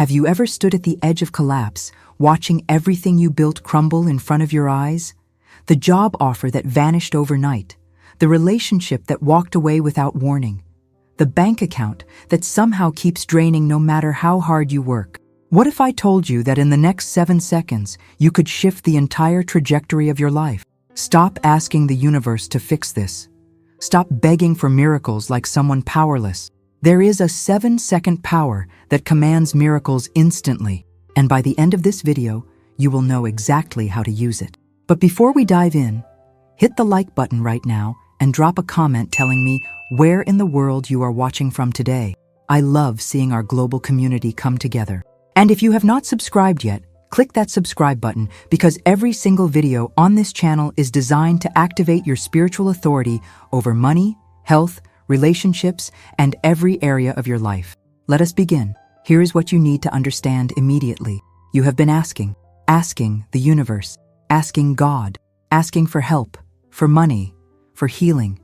Have you ever stood at the edge of collapse, watching everything you built crumble in front of your eyes? The job offer that vanished overnight, the relationship that walked away without warning, the bank account that somehow keeps draining no matter how hard you work. What if I told you that in the next 7 seconds, you could shift the entire trajectory of your life? Stop asking the universe to fix this. Stop begging for miracles like someone powerless. There is a 7-second power that commands miracles instantly, and by the end of this video, you will know exactly how to use it. But before we dive in, hit the like button right now and drop a comment telling me where in the world you are watching from today. I love seeing our global community come together. And if you have not subscribed yet, click that subscribe button because every single video on this channel is designed to activate your spiritual authority over money, health, relationships, and every area of your life. Let us begin. Here is what you need to understand immediately. You have been asking the universe, asking God, asking for help, for money, for healing,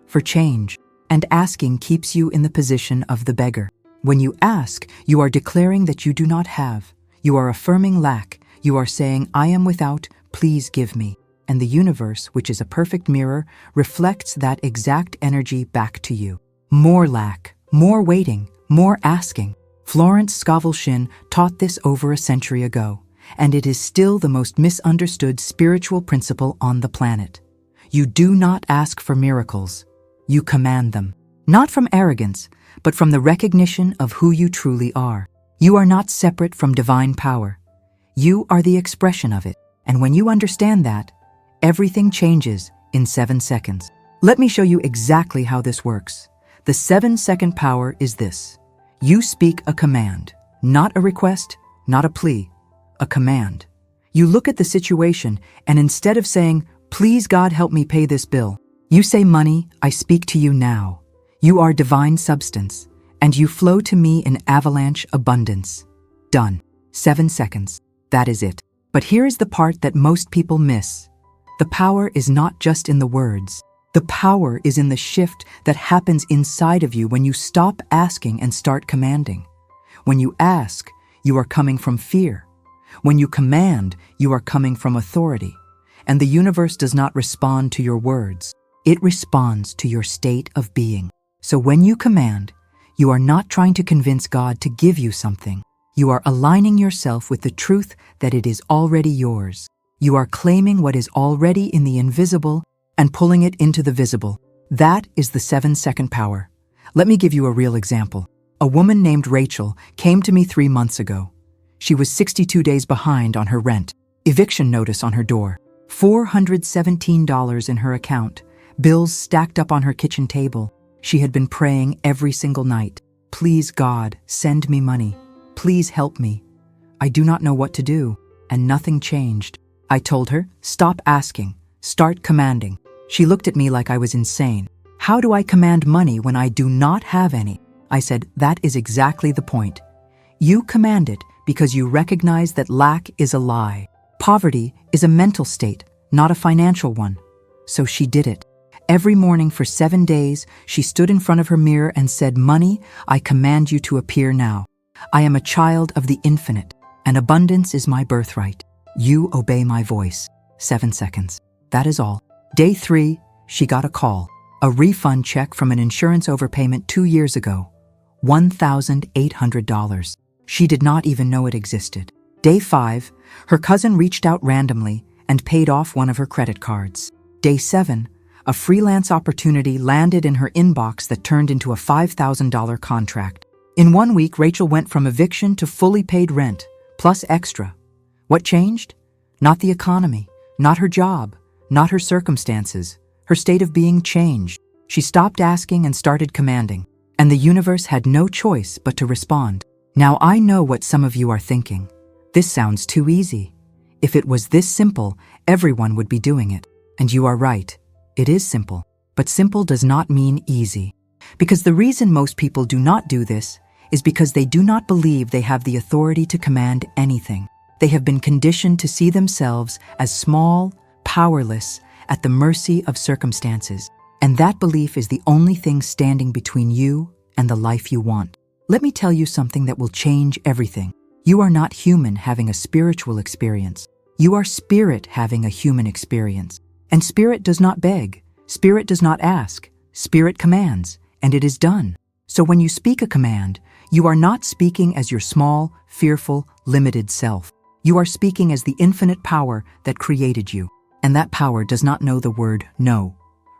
for change, and asking keeps you in the position of the beggar. When you ask, you are declaring that you do not have. You are affirming lack. You are saying, I am without, please give me. And the universe, which is a perfect mirror, reflects that exact energy back to you. More lack, more waiting, more asking. Florence Scovel Shinn taught this over a century ago, and it is still the most misunderstood spiritual principle on the planet. You do not ask for miracles. You command them. Not from arrogance, but from the recognition of who you truly are. You are not separate from divine power. You are the expression of it. And when you understand that, everything changes in 7 seconds. Let me show you exactly how this works. The 7-second power is this. You speak a command, not a request, not a plea, a command. You look at the situation, and instead of saying, please God help me pay this bill, you say, money, I speak to you now. You are divine substance, and you flow to me in avalanche abundance. Done. 7 seconds. That is it. But here is the part that most people miss. The power is not just in the words. The power is in the shift that happens inside of you when you stop asking and start commanding. When you ask, you are coming from fear. When you command, you are coming from authority. And the universe does not respond to your words. It responds to your state of being. So when you command, you are not trying to convince God to give you something. You are aligning yourself with the truth that it is already yours. You are claiming what is already in the invisible and pulling it into the visible. That is the 7-second power. Let me give you a real example. A woman named Rachel came to me 3 months ago. She was 62 days behind on her rent, eviction notice on her door, $417 in her account, bills stacked up on her kitchen table. She had been praying every single night. Please God, send me money. Please help me. I do not know what to do, and nothing changed. I told her, stop asking, start commanding. She looked at me like I was insane. How do I command money when I do not have any? I said, that is exactly the point. You command it because you recognize that lack is a lie. Poverty is a mental state, not a financial one. So she did it. Every morning for 7 days, she stood in front of her mirror and said, money, I command you to appear now. I am a child of the infinite, and abundance is my birthright. You obey my voice. 7 seconds. That is all. Day 3, she got a call. A refund check from an insurance overpayment 2 years ago. $1,800. She did not even know it existed. Day 5, her cousin reached out randomly and paid off one of her credit cards. Day 7, a freelance opportunity landed in her inbox that turned into a $5,000 contract. In 1 week, Rachel went from eviction to fully paid rent, plus extra. What changed? Not the economy, not her job, not her circumstances. Her state of being changed. She stopped asking and started commanding, and the universe had no choice but to respond. Now I know what some of you are thinking. This sounds too easy. If it was this simple, everyone would be doing it. And you are right. It is simple, but simple does not mean easy. Because the reason most people do not do this is because they do not believe they have the authority to command anything. They have been conditioned to see themselves as small, powerless, at the mercy of circumstances. And that belief is the only thing standing between you and the life you want. Let me tell you something that will change everything. You are not human having a spiritual experience. You are spirit having a human experience. And spirit does not beg. Spirit does not ask. Spirit commands, and it is done. So when you speak a command, you are not speaking as your small, fearful, limited self. You are speaking as the infinite power that created you. And that power does not know the word no.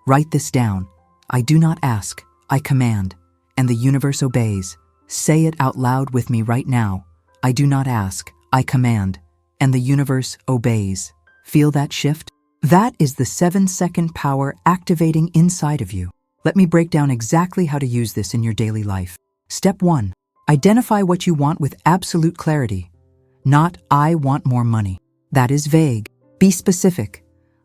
Write this down. I do not ask, I command, and the universe obeys. Say it out loud with me right now. I do not ask, I command, and the universe obeys. Feel that shift? That is the 7-second power activating inside of you. Let me break down exactly how to use this in your daily life. Step 1. Identify what you want with absolute clarity. Not, I want more money. That is vague. Be specific.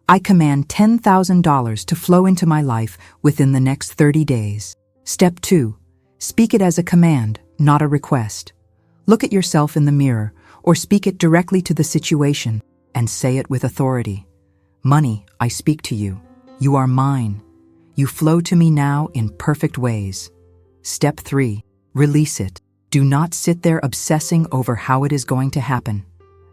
I command $10,000 to flow into my life within the next 30 days. Step 2. Speak it as a command, not a request. Look at yourself in the mirror or speak it directly to the situation and say it with authority. Money, I speak to you. You are mine. You flow to me now in perfect ways. Step 3. Release it. Do not sit there obsessing over how it is going to happen.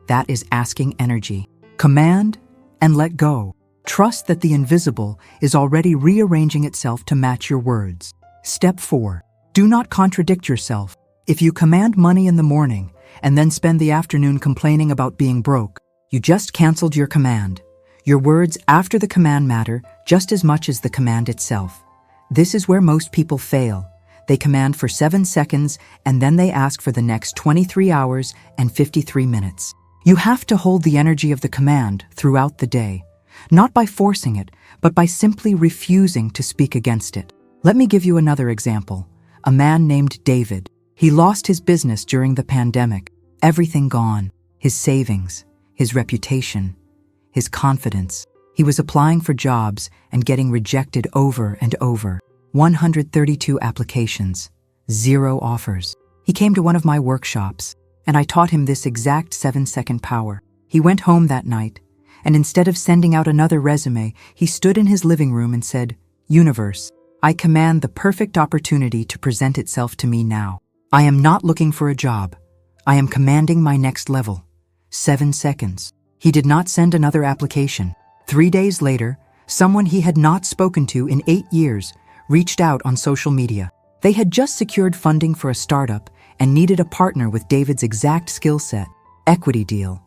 That is asking energy. Command and let go. Trust that the invisible is already rearranging itself to match your words. Step 4. Do not contradict yourself. If you command money in the morning and then spend the afternoon complaining about being broke, you just canceled your command. Your words after the command matter just as much as the command itself. This is where most people fail. They command for 7 seconds and then they ask for the next 23 hours and 53 minutes. You have to hold the energy of the command throughout the day, not by forcing it, but by simply refusing to speak against it. Let me give you another example. A man named David. He lost his business during the pandemic. Everything gone. His savings, his reputation, his confidence. He was applying for jobs and getting rejected over and over. 132 applications, 0 offers. He came to one of my workshops, and I taught him this exact 7-second power. He went home that night, and instead of sending out another resume, he stood in his living room and said, Universe, I command the perfect opportunity to present itself to me now. I am not looking for a job. I am commanding my next level. 7 seconds. He did not send another application. 3 days later, someone he had not spoken to in 8 years reached out on social media. They had just secured funding for a startup and needed a partner with David's exact skill set. Equity deal.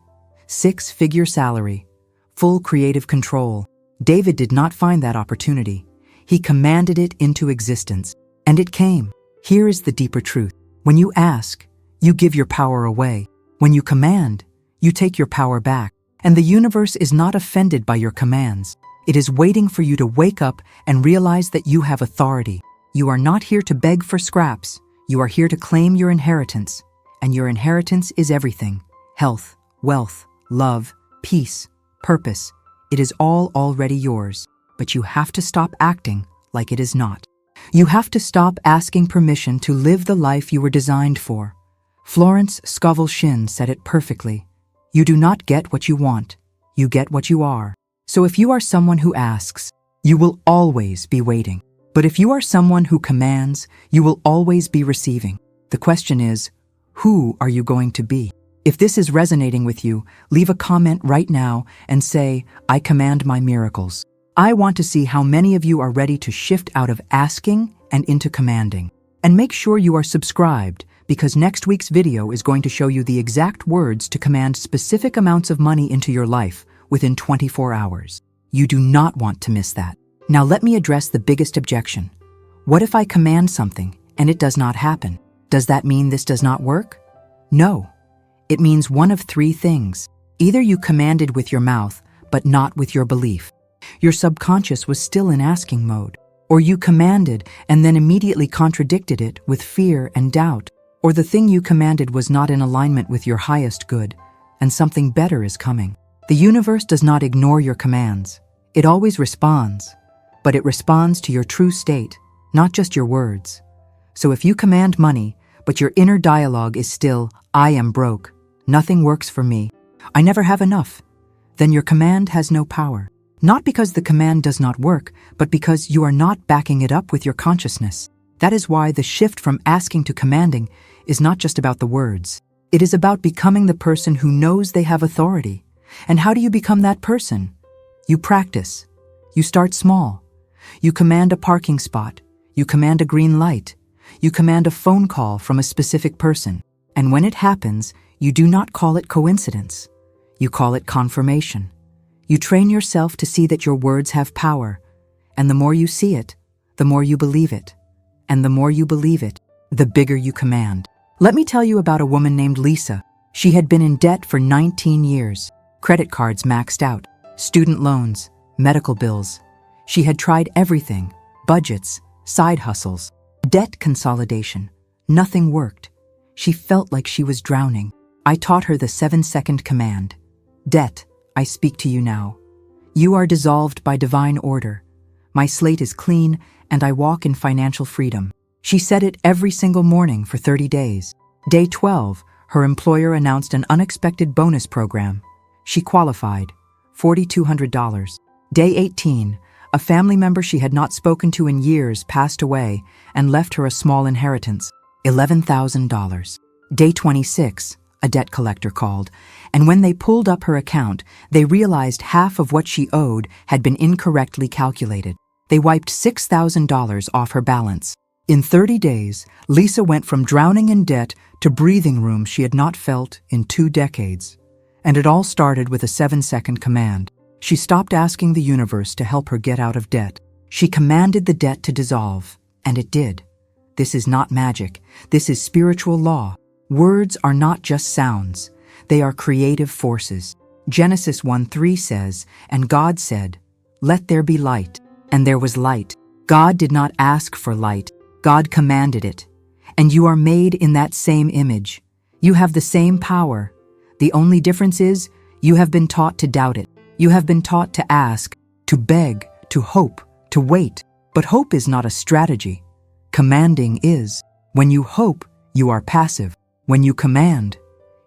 6-figure salary. Full creative control. David did not find that opportunity. He commanded it into existence, and it came. Here is the deeper truth. When you ask, you give your power away. When you command, you take your power back. And the universe is not offended by your commands. It is waiting for you to wake up and realize that you have authority. You are not here to beg for scraps. You are here to claim your inheritance. And your inheritance is everything. Health, wealth, love, peace, purpose. It is all already yours. But you have to stop acting like it is not. You have to stop asking permission to live the life you were designed for. Florence Scovel Shinn said it perfectly. You do not get what you want. You get what you are. So if you are someone who asks, you will always be waiting. But if you are someone who commands, you will always be receiving. The question is, who are you going to be? If this is resonating with you, leave a comment right now and say, I command my miracles. I want to see how many of you are ready to shift out of asking and into commanding. And make sure you are subscribed, because next week's video is going to show you the exact words to command specific amounts of money into your life within 24 hours. You do not want to miss that. Now let me address the biggest objection. What if I command something and it does not happen? Does that mean this does not work? No. It means one of 3 things. Either you commanded with your mouth, but not with your belief. Your subconscious was still in asking mode. Or you commanded and then immediately contradicted it with fear and doubt. Or the thing you commanded was not in alignment with your highest good, and something better is coming. The universe does not ignore your commands. It always responds, but it responds to your true state, not just your words. So if you command money, but your inner dialogue is still, I am broke, nothing works for me, I never have enough, then your command has no power. Not because the command does not work, but because you are not backing it up with your consciousness. That is why the shift from asking to commanding is not just about the words. It is about becoming the person who knows they have authority. And how do you become that person? You practice. You start small. You command a parking spot. You command a green light. You command a phone call from a specific person. And when it happens, you do not call it coincidence. You call it confirmation. You train yourself to see that your words have power. And the more you see it, the more you believe it. And the more you believe it, the bigger you command. Let me tell you about a woman named Lisa. She had been in debt for 19 years. Credit cards maxed out, student loans, medical bills. She had tried everything, budgets, side hustles, debt consolidation. Nothing worked. She felt like she was drowning. I taught her the 7-second command. Debt, I speak to you now. You are dissolved by divine order. My slate is clean, and I walk in financial freedom. She said it every single morning for 30 days. Day 12, her employer announced an unexpected bonus program. She qualified, $4,200. Day 18, a family member she had not spoken to in years passed away and left her a small inheritance, $11,000. Day 26, a debt collector called, and when they pulled up her account, they realized half of what she owed had been incorrectly calculated. They wiped $6,000 off her balance. In 30 days, Lisa went from drowning in debt to breathing room she had not felt in 2 decades. And it all started with a 7-second command. She stopped asking the universe to help her get out of debt. She commanded the debt to dissolve, and it did. This is not magic. This is spiritual law. Words are not just sounds. They are creative forces. Genesis 1:3 says, "And God said, 'Let there be light.' And there was light." God did not ask for light. God commanded it. And you are made in that same image. You have the same power. The only difference is you have been taught to doubt it. You have been taught to ask, to beg, to hope, to wait. But hope is not a strategy. Commanding is. When you hope, you are passive. When you command,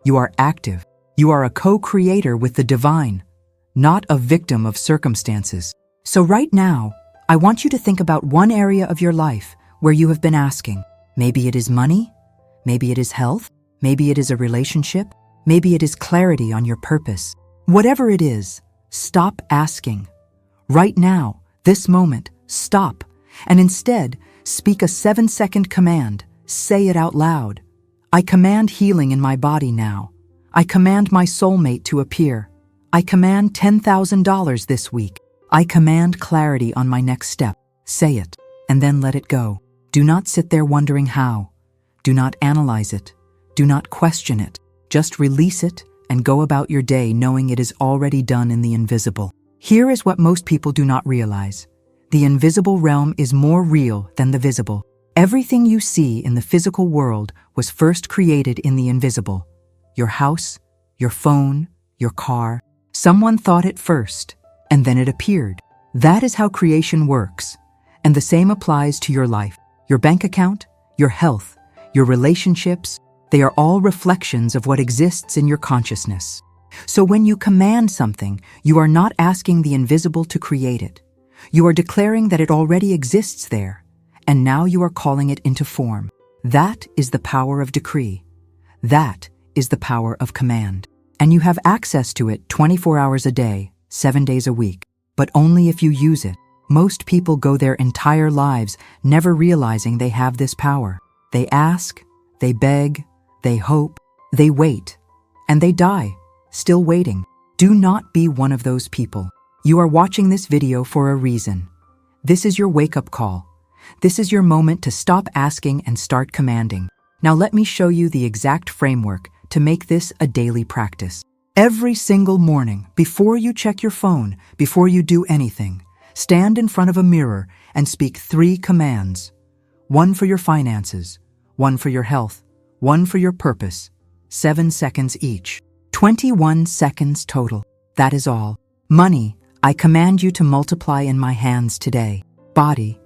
you are active. You are a co-creator with the divine, not a victim of circumstances. So right now, I want you to think about one area of your life where you have been asking. Maybe it is money. Maybe it is health. Maybe it is a relationship. Maybe it is clarity on your purpose. Whatever it is, stop asking. Right now, this moment, stop, and instead, speak a 7-second command. Say it out loud. I command healing in my body now. I command my soulmate to appear. I command $10,000 this week. I command clarity on my next step. Say it, and then let it go. Do not sit there wondering how. Do not analyze it. Do not question it. Just release it and go about your day knowing it is already done in the invisible. Here is what most people do not realize. The invisible realm is more real than the visible. Everything you see in the physical world was first created in the invisible. Your house, your phone, your car. Someone thought it first, and then it appeared. That is how creation works. And the same applies to your life. Your bank account, your health, your relationships, they are all reflections of what exists in your consciousness. So when you command something, you are not asking the invisible to create it. You are declaring that it already exists there, and now you are calling it into form. That is the power of decree. That is the power of command. And you have access to it 24 hours a day, 7 days a week, but only if you use it. Most people go their entire lives never realizing they have this power. They ask, they beg, they hope, they wait, and they die, still waiting. Do not be one of those people. You are watching this video for a reason. This is your wake-up call. This is your moment to stop asking and start commanding. Now let me show you the exact framework to make this a daily practice. Every single morning, before you check your phone, before you do anything, stand in front of a mirror and speak 3 commands. 1 for your finances, 1 for your health, 1 for your purpose. 7 seconds each. 21 seconds total. That is all. Money, I command you to multiply in my hands today. Body,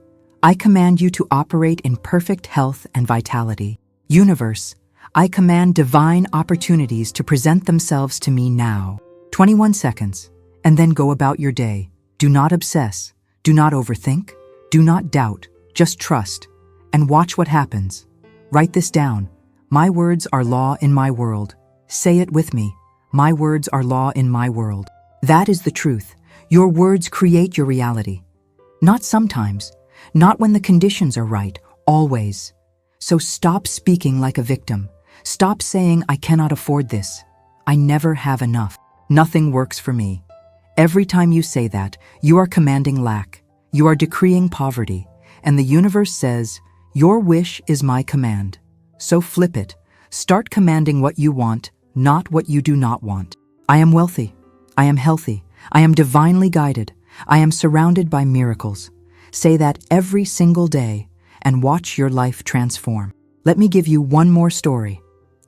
I command you to operate in perfect health and vitality. Universe, I command divine opportunities to present themselves to me now. 21 seconds, and then go about your day. Do not obsess. Do not overthink. Do not doubt. Just trust, and watch what happens. Write this down. My words are law in my world. Say it with me. My words are law in my world. That is the truth. Your words create your reality. Not sometimes, not when the conditions are right, always. So stop speaking like a victim. Stop saying, I cannot afford this. I never have enough. Nothing works for me. Every time you say that, you are commanding lack. You are decreeing poverty. And the universe says, your wish is my command. So flip it. Start commanding what you want, not what you do not want. I am wealthy. I am healthy. I am divinely guided. I am surrounded by miracles. Say that every single day and watch your life transform. Let me give you one more story.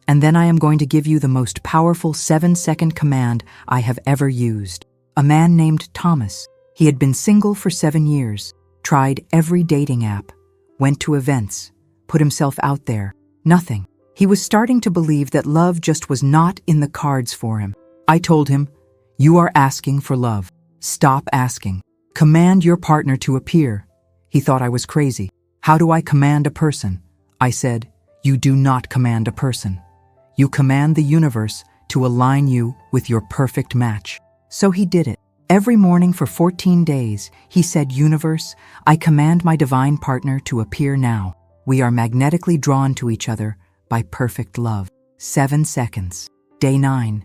And then I am going to give you the most powerful 7-second command I have ever used. A man named Thomas. He had been single for 7 years, tried every dating app, went to events, put himself out there. Nothing. He was starting to believe that love just was not in the cards for him. I told him, you are asking for love. Stop asking. Command your partner to appear. He thought I was crazy. How do I command a person? I said, you do not command a person. You command the universe to align you with your perfect match. So he did it. Every morning for 14 days, he said, universe, I command my divine partner to appear now. We are magnetically drawn to each other by perfect love. 7 seconds. Day 9.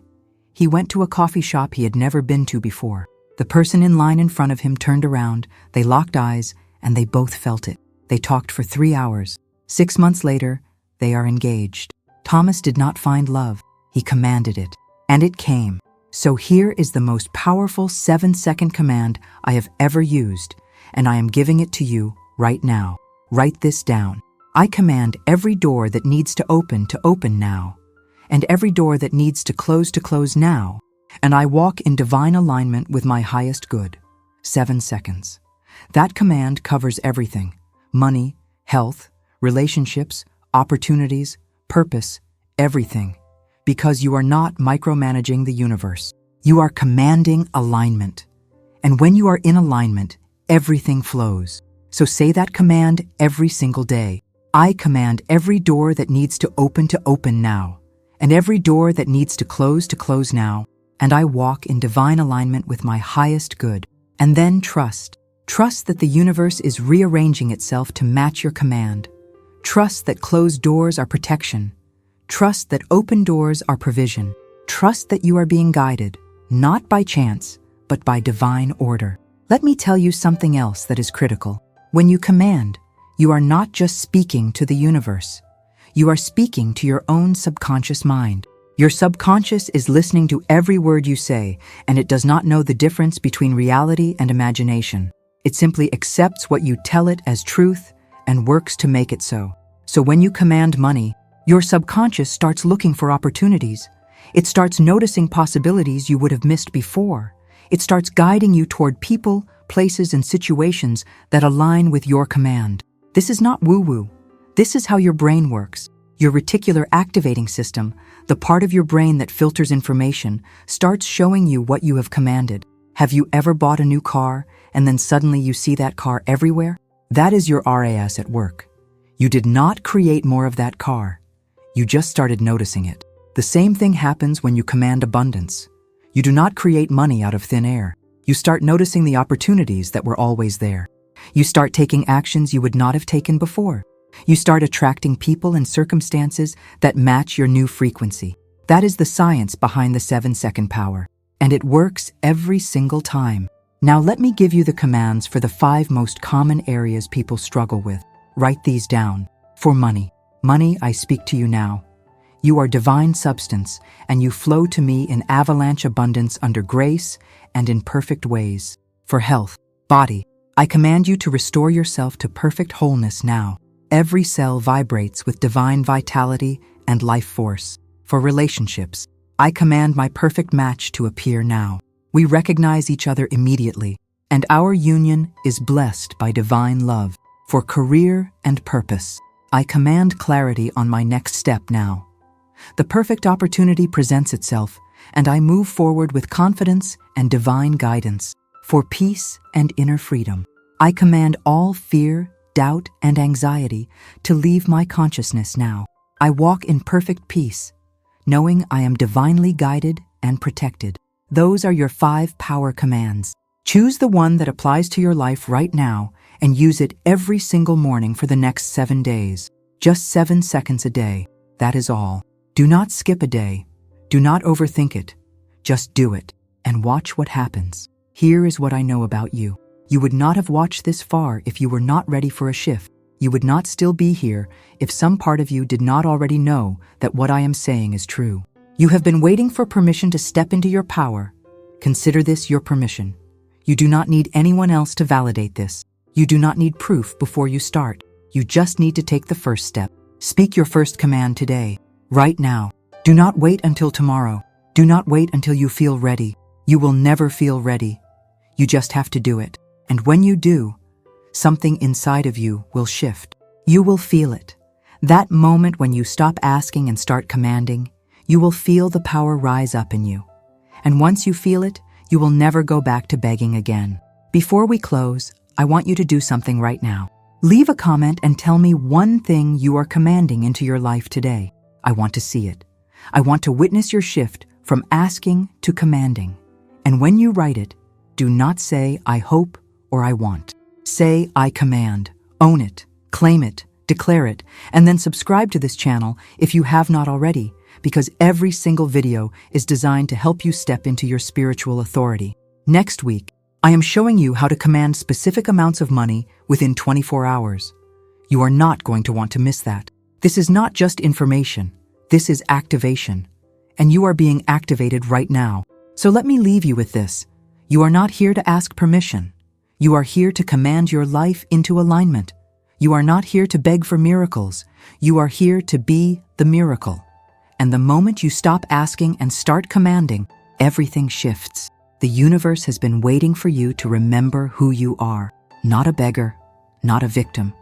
He went to a coffee shop he had never been to before. The person in line in front of him turned around, they locked eyes, and they both felt it. They talked for 3 hours. 6 months later, they are engaged. Thomas did not find love. He commanded it, and it came. So here is the most powerful 7-second command I have ever used, and I am giving it to you right now. Write this down. I command every door that needs to open now, and every door that needs to close now, and I walk in divine alignment with my highest good. 7 seconds. That command covers everything: money, health, relationships, opportunities, purpose, everything. Because you are not micromanaging the universe. You are commanding alignment. And when you are in alignment, everything flows. So say that command every single day. I command every door that needs to open now, and every door that needs to close now, and I walk in divine alignment with my highest good. And then trust. Trust that the universe is rearranging itself to match your command. Trust that closed doors are protection. Trust that open doors are provision. Trust that you are being guided, not by chance, but by divine order. Let me tell you something else that is critical. When you command, you are not just speaking to the universe. You are speaking to your own subconscious mind. Your subconscious is listening to every word you say, and it does not know the difference between reality and imagination. It simply accepts what you tell it as truth and works to make it so. So when you command money, your subconscious starts looking for opportunities. It starts noticing possibilities you would have missed before. It starts guiding you toward people, places, and situations that align with your command. This is not woo-woo. This is how your brain works. Your reticular activating system, the part of your brain that filters information, starts showing you what you have commanded. Have you ever bought a new car and then suddenly you see that car everywhere? That is your RAS at work. You did not create more of that car. You just started noticing it. The same thing happens when you command abundance. You do not create money out of thin air. You start noticing the opportunities that were always there. You start taking actions you would not have taken before. You start attracting people and circumstances that match your new frequency. That is the science behind the 7-second power. And it works every single time. Now let me give you the commands for the 5 most common areas people struggle with. Write these down. For money. Money, I speak to you now. You are divine substance, and you flow to me in avalanche abundance under grace and in perfect ways. For health. Body. I command you to restore yourself to perfect wholeness now. Every cell vibrates with divine vitality and life force. For relationships. I command my perfect match to appear now. We recognize each other immediately, and our union is blessed by divine love. For career and purpose. I command clarity on my next step now. The perfect opportunity presents itself, and I move forward with confidence and divine guidance. For peace and inner freedom. I command all fear, doubt, and anxiety to leave my consciousness now. I walk in perfect peace, knowing I am divinely guided and protected. Those are your 5 power commands. Choose the one that applies to your life right now and use it every single morning for the next 7 days. Just 7 seconds a day. That is all. Do not skip a day. Do not overthink it. Just do it and watch what happens. Here is what I know about you. You would not have watched this far if you were not ready for a shift. You would not still be here if some part of you did not already know that what I am saying is true. You have been waiting for permission to step into your power. Consider this your permission. You do not need anyone else to validate this. You do not need proof before you start. You just need to take the first step. Speak your first command today, right now. Do not wait until tomorrow. Do not wait until you feel ready. You will never feel ready. You just have to do it. And when you do, something inside of you will shift. You will feel it. That moment when you stop asking and start commanding, you will feel the power rise up in you. And once you feel it, you will never go back to begging again. Before we close, I want you to do something right now. Leave a comment and tell me one thing you are commanding into your life today. I want to see it. I want to witness your shift from asking to commanding. And when you write it, do not say, I hope or I want. Say, I command. Own it, claim it, declare it, and then subscribe to this channel if you have not already, because every single video is designed to help you step into your spiritual authority. Next week, I am showing you how to command specific amounts of money within 24 hours. You are not going to want to miss that. This is not just information. This is activation. And you are being activated right now. So let me leave you with this. You are not here to ask permission. You are here to command your life into alignment. You are not here to beg for miracles. You are here to be the miracle. And the moment you stop asking and start commanding, everything shifts. The universe has been waiting for you to remember who you are. Not a beggar, not a victim,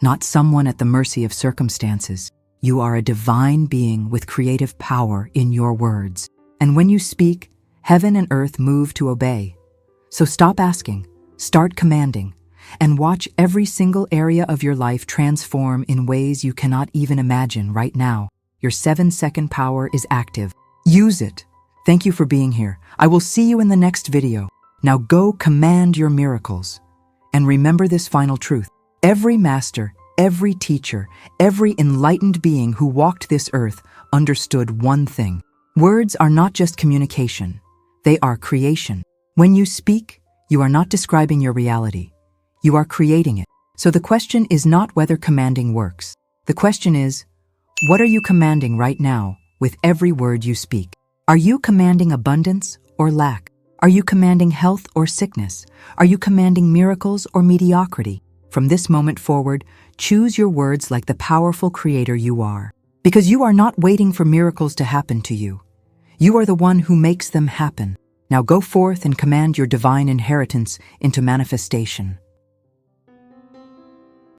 not someone at the mercy of circumstances. You are a divine being with creative power in your words. And when you speak, heaven and earth move to obey. So stop asking, start commanding, and watch every single area of your life transform in ways you cannot even imagine right now. Your 7-second power is active. Use it. Thank you for being here. I will see you in the next video. Now go command your miracles. And remember this final truth. Every master, every teacher, every enlightened being who walked this earth understood one thing. Words are not just communication. They are creation. When you speak, you are not describing your reality. You are creating it. So the question is not whether commanding works. The question is, what are you commanding right now with every word you speak? Are you commanding abundance or lack? Are you commanding health or sickness? Are you commanding miracles or mediocrity? From this moment forward, choose your words like the powerful creator you are. Because you are not waiting for miracles to happen to you. You are the one who makes them happen. Now go forth and command your divine inheritance into manifestation.